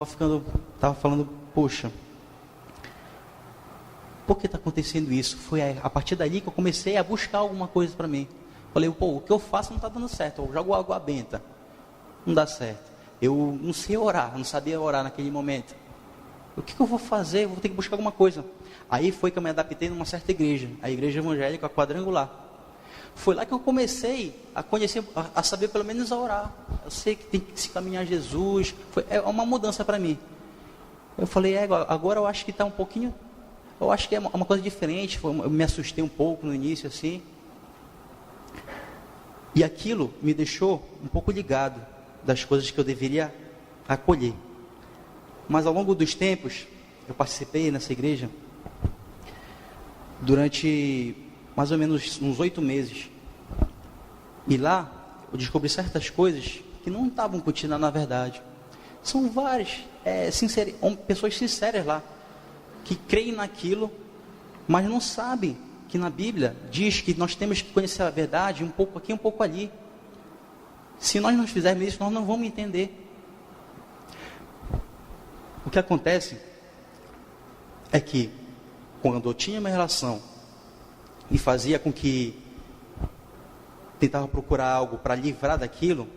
Estava falando, poxa, por que está acontecendo isso? Foi a partir dali que eu comecei a buscar alguma coisa para mim. Falei, pô, o que eu faço não está dando certo. Eu jogo água benta, não dá certo. Eu não sei orar, não sabia orar naquele momento. O que eu vou fazer? Eu vou ter que buscar alguma coisa. Aí foi que eu me adaptei numa certa igreja, a igreja evangélica quadrangular. Foi lá que eu comecei a conhecer, a saber pelo menos a orar. Eu sei que tem que se caminhar a Jesus. É uma mudança para mim. Eu falei, agora eu acho que está um pouquinho... Eu acho que é uma coisa diferente. Eu me assustei um pouco no início, assim. E aquilo me deixou um pouco ligado das coisas que eu deveria acolher. Mas ao longo dos tempos, eu participei nessa igreja durante mais ou menos uns 8 meses. E lá eu descobri certas coisas que não estavam continuando na verdade. São várias pessoas sinceras lá, que creem naquilo, mas não sabem que na Bíblia diz que nós temos que conhecer a verdade um pouco aqui, um pouco ali. Se nós não fizermos isso, nós não vamos entender. O que acontece é que quando eu tinha uma relação e fazia com que tentava procurar algo para livrar daquilo,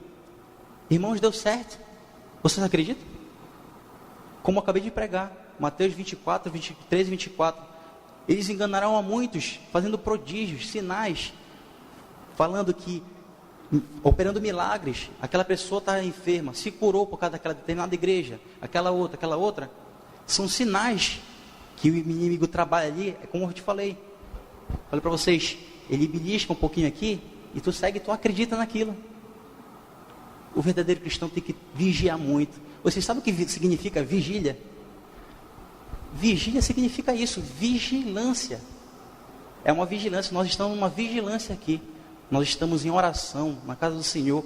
irmãos, deu certo. Vocês acreditam? Como eu acabei de pregar, Mateus 24, 23 e 24. Eles enganaram a muitos, fazendo prodígios, sinais, falando que, operando milagres, aquela pessoa está enferma, se curou por causa daquela determinada igreja, aquela outra. São sinais que o inimigo trabalha ali, é como eu te falei. Falei para vocês, ele belisca um pouquinho aqui, e tu segue, tu acredita naquilo. O verdadeiro cristão tem que vigiar muito. Vocês sabem o que significa vigília? Vigília significa isso, vigilância. É uma vigilância, nós estamos numa vigilância aqui. Nós estamos em oração, na casa do Senhor,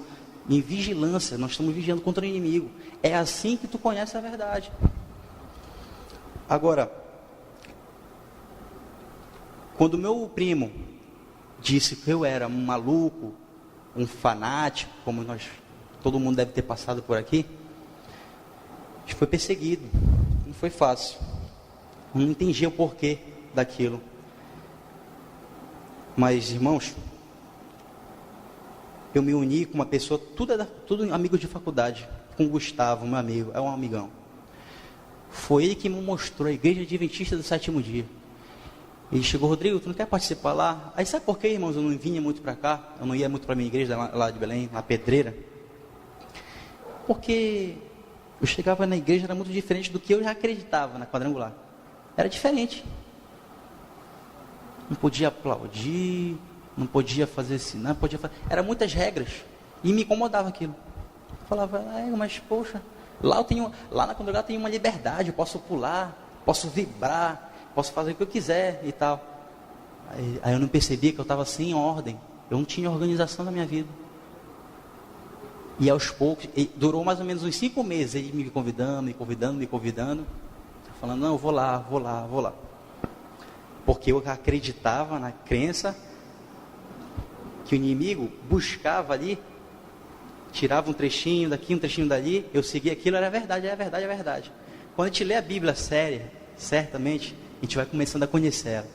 em vigilância, nós estamos vigiando contra o inimigo. É assim que tu conhece a verdade. Agora, quando meu primo disse que eu era um maluco, um fanático, como todo mundo deve ter passado por aqui, a gente foi perseguido, não foi fácil. Eu não entendia o porquê daquilo. Mas, irmãos, eu me uni com uma pessoa, tudo amigo de faculdade, com o Gustavo, meu amigo, é um amigão. Foi ele que me mostrou a Igreja Adventista do Sétimo Dia. Ele chegou, Rodrigo, tu não quer participar lá? Aí sabe por quê, irmãos? Eu não vinha muito para cá, eu não ia muito para a minha igreja lá de Belém, na Pedreira. Porque eu chegava na igreja, era muito diferente do que eu já acreditava na quadrangular. Era diferente. Não podia aplaudir, não podia fazer sinal, era muitas regras. E me incomodava aquilo. Eu falava, mas poxa, lá na quadrangular tem uma liberdade, eu posso pular, posso vibrar, posso fazer o que eu quiser e tal. Aí eu não percebia que eu estava sem ordem. Eu não tinha organização na minha vida. E aos poucos, durou mais ou menos uns 5 meses, ele me convidando, falando, não, eu vou lá. Porque eu acreditava na crença que o inimigo buscava ali, tirava um trechinho daqui, um trechinho dali, eu seguia aquilo, era verdade. Quando a gente lê a Bíblia séria, certamente, a gente vai começando a conhecer ela.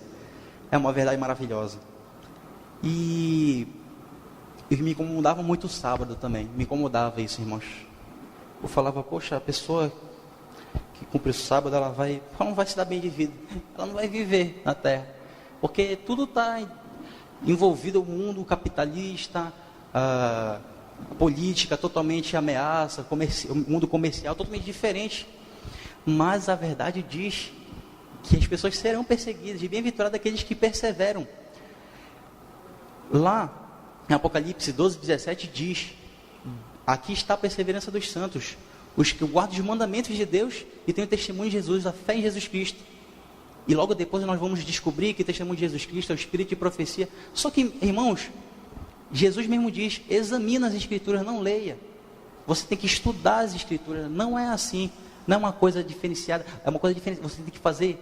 É uma verdade maravilhosa. E me incomodava muito o sábado também. Me incomodava isso, irmãos. Eu falava, poxa, a pessoa que cumpre o sábado, ela não vai se dar bem de vida. Ela não vai viver na terra. Porque tudo está envolvido o mundo capitalista, a política totalmente ameaça, o mundo comercial totalmente diferente. Mas a verdade diz que as pessoas serão perseguidas, e bem-aventurados aqueles que perseveram. Lá, em Apocalipse 12, 17, diz, aqui está a perseverança dos santos, os que guardam os mandamentos de Deus e têm o testemunho de Jesus, a fé em Jesus Cristo. E logo depois nós vamos descobrir que o testemunho de Jesus Cristo é o espírito de profecia. Só que, irmãos, Jesus mesmo diz, examina as escrituras, não leia. Você tem que estudar as escrituras, não é assim. Não é uma coisa diferenciada, é uma coisa diferente. Você tem que fazer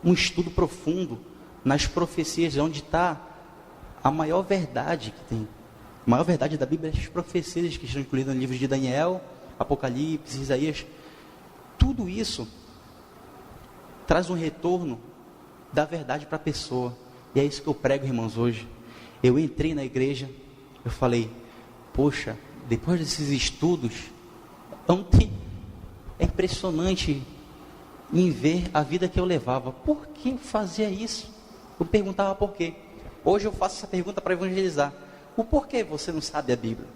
um estudo profundo nas profecias, onde está a maior verdade que tem. A maior verdade da Bíblia é as profecias que estão incluídas no livro de Daniel, Apocalipse, Isaías. tudo isso traz um retorno da verdade para a pessoa. E é isso que eu prego, irmãos, hoje. Eu entrei na igreja, eu falei, poxa, depois desses estudos, ontem é impressionante em ver a vida que eu levava. Por que eu fazia isso? Eu perguntava por quê. Hoje eu faço essa pergunta para evangelizar. O porquê você não sabe a Bíblia?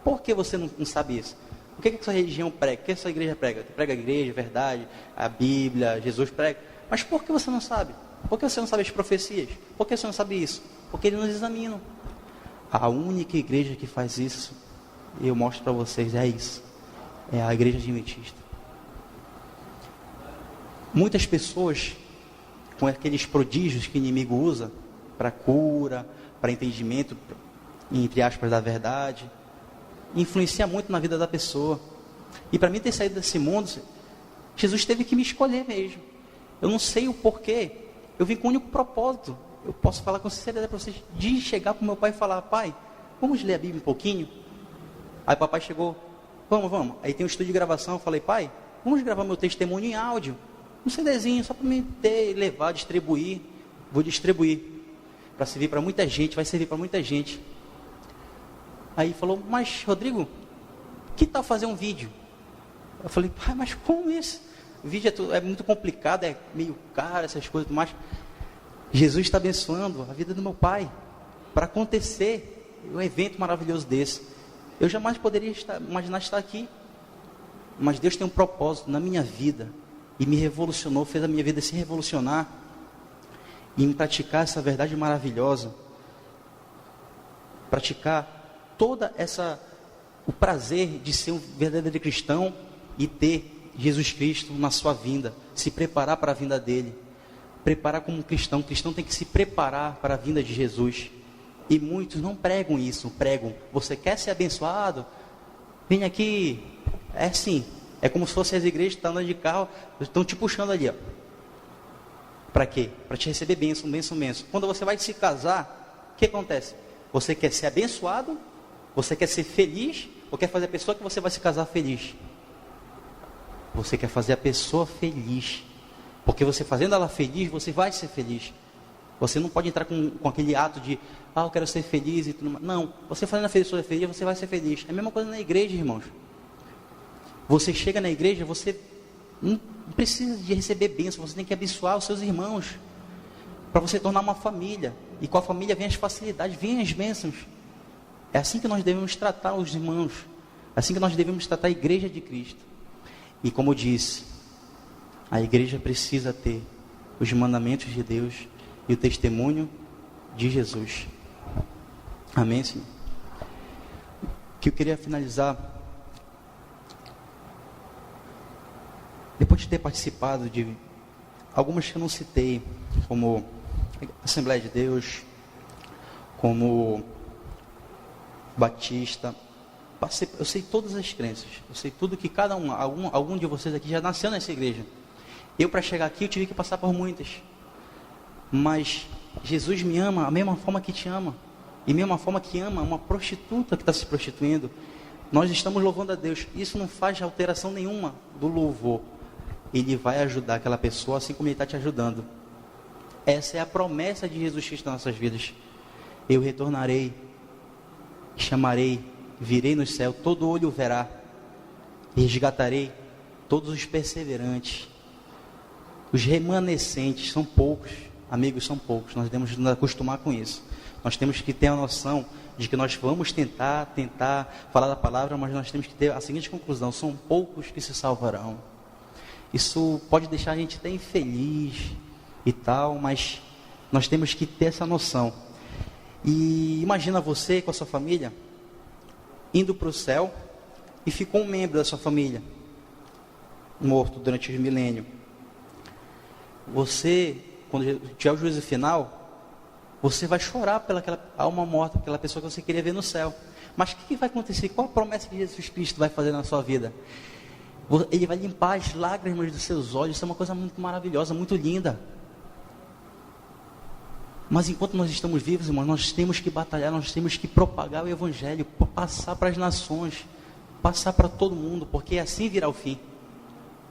Por que você não sabe isso? O que a sua religião prega? O que a sua igreja prega? Prega a igreja, a verdade, a Bíblia, Jesus prega. Mas por que você não sabe? Por que você não sabe as profecias? Por que você não sabe isso? Porque eles nos examinam. A única igreja que faz isso, eu mostro para vocês, é isso. É a igreja adventista. Muitas pessoas, com aqueles prodígios que o inimigo usa, para cura, para entendimento, entre aspas, da verdade, influencia muito na vida da pessoa. E para mim ter saído desse mundo, Jesus teve que me escolher mesmo. Eu não sei o porquê, eu vim com um único propósito. Eu posso falar com sinceridade para vocês, de chegar para o meu pai e falar, pai, vamos ler a Bíblia um pouquinho? Aí o papai chegou, vamos. Aí tem um estúdio de gravação, eu falei, pai, vamos gravar meu testemunho em áudio, um CDzinho, só para me levar, distribuir. Vou distribuir, para servir para muita gente, vai servir para muita gente. Aí falou, mas Rodrigo, que tal fazer um vídeo? Eu falei, pai, mas como isso? O vídeo é muito complicado, é meio caro, essas coisas, mas Jesus está abençoando a vida do meu pai, para acontecer um evento maravilhoso desse. Eu jamais poderia imaginar estar aqui, mas Deus tem um propósito na minha vida, e me revolucionou, fez a minha vida se revolucionar, e em praticar essa verdade maravilhosa, praticar toda o prazer de ser um verdadeiro cristão e ter Jesus Cristo na sua vinda, se preparar para a vinda dele, preparar como cristão. O cristão tem que se preparar para a vinda de Jesus, e muitos não pregam isso, pregam, você quer ser abençoado? Vem aqui, é assim, é como se fossem as igrejas que estão andando de carro, estão te puxando ali, ó. Para quê? Para te receber bênção. Quando você vai se casar, o que acontece? Você quer ser abençoado? Você quer ser feliz? Ou quer fazer a pessoa que você vai se casar feliz? Você quer fazer a pessoa feliz. Porque você fazendo ela feliz, você vai ser feliz. Você não pode entrar com aquele ato de, eu quero ser feliz e tudo mais. Não, você fazendo a pessoa feliz, você vai ser feliz. É a mesma coisa na igreja, irmãos. Você chega na igreja, você não precisa de receber bênção, você tem que abençoar os seus irmãos, para você tornar uma família, e com a família vem as facilidades, vem as bênçãos. É assim que nós devemos tratar os irmãos, é assim que nós devemos tratar a igreja de Cristo. E como eu disse, a igreja precisa ter os mandamentos de Deus e o testemunho de Jesus. Amém, Senhor? Que eu queria finalizar, depois de ter participado de algumas que eu não citei, como Assembleia de Deus, como Batista, eu sei todas as crenças, eu sei tudo que cada um, algum de vocês aqui já nasceu nessa igreja. Eu, para chegar aqui, eu tive que passar por muitas, mas Jesus me ama da mesma forma que te ama, e da mesma forma que ama uma prostituta que está se prostituindo. Nós estamos louvando a Deus, isso não faz alteração nenhuma do louvor. Ele vai ajudar aquela pessoa assim como Ele está te ajudando. Essa é a promessa de Jesus Cristo nas nossas vidas. Eu retornarei, chamarei, virei no céu, todo olho verá, resgatarei todos os perseverantes. Os remanescentes são poucos, amigos, são poucos. Nós devemos nos acostumar com isso. Nós temos que ter a noção de que nós vamos tentar falar da palavra, mas nós temos que ter a seguinte conclusão: são poucos que se salvarão. Isso pode deixar a gente até infeliz e tal, mas nós temos que ter essa noção. E imagina você com a sua família indo para o céu e ficou um membro da sua família morto durante os milênios. Você, quando tiver o juízo final, você vai chorar pela aquela alma morta, aquela pessoa que você queria ver no céu. Mas o que vai acontecer? Qual a promessa que Jesus Cristo vai fazer na sua vida? Ele vai limpar as lágrimas dos seus olhos. Isso é uma coisa muito maravilhosa, muito linda. Mas enquanto nós estamos vivos, irmãos, nós temos que batalhar, nós temos que propagar o Evangelho, passar para as nações, passar para todo mundo, porque assim virá o fim.